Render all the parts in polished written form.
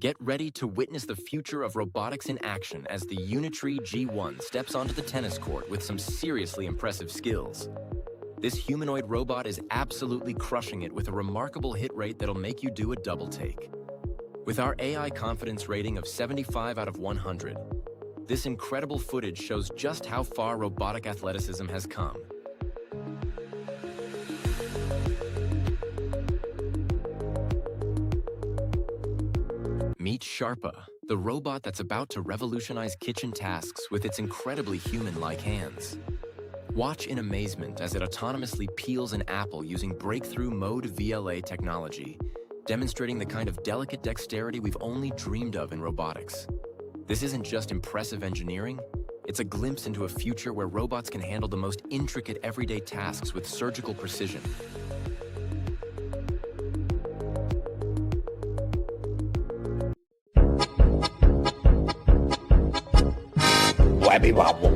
Get ready to witness the future of robotics in action as the Unitree G1 steps onto the tennis court with some seriously impressive skills. This humanoid robot is absolutely crushing it with a remarkable hit rate that'll make you do a double take. With our AI confidence rating of 75 out of 100, this incredible footage shows just how far robotic athleticism has come. Meet Sharpa, the robot that's about to revolutionize kitchen tasks with its incredibly human-like hands. Watch in amazement as it autonomously peels an apple using breakthrough mode VLA technology, demonstrating the kind of delicate dexterity we've only dreamed of in robotics. This isn't just impressive engineering, it's a glimpse into a future where robots can handle the most intricate everyday tasks with surgical precision. Wabby wobble.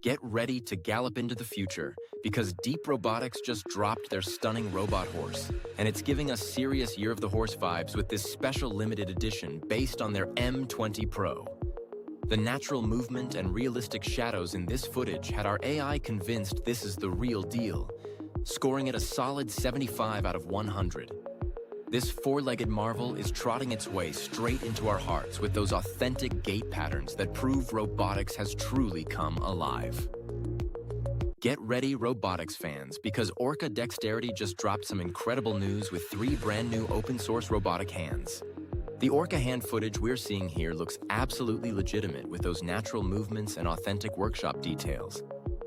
Get ready to gallop into the future, because Deep Robotics just dropped their stunning robot horse, and it's giving us serious Year of the Horse vibes with this special limited edition based on their M20 Pro. The natural movement and realistic shadows in this footage had our AI convinced this is the real deal, scoring it a solid 75 out of 100. This four-legged marvel is trotting its way straight into our hearts with those authentic gait patterns that prove robotics has truly come alive. Get ready, robotics fans, because Orca Dexterity just dropped some incredible news with 3 brand new open-source robotic hands. The Orca hand footage we're seeing here looks absolutely legitimate with those natural movements and authentic workshop details.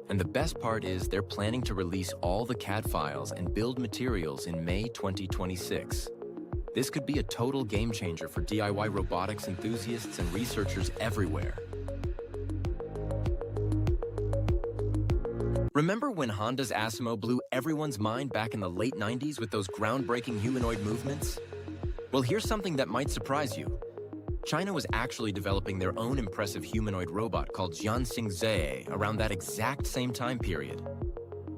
And the best part is they're planning to release all the CAD files and build materials in May 2026. This could be a total game changer for DIY robotics enthusiasts and researchers everywhere. Remember when Honda's Asimo blew everyone's mind back in the late 90s with those groundbreaking humanoid movements? Well, here's something that might surprise you. China was actually developing their own impressive humanoid robot called Jianxingzhe around that exact same time period.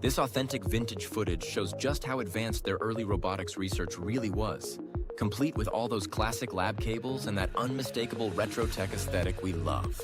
This authentic vintage footage shows just how advanced their early robotics research really was, complete with all those classic lab cables and that unmistakable retro tech aesthetic we love.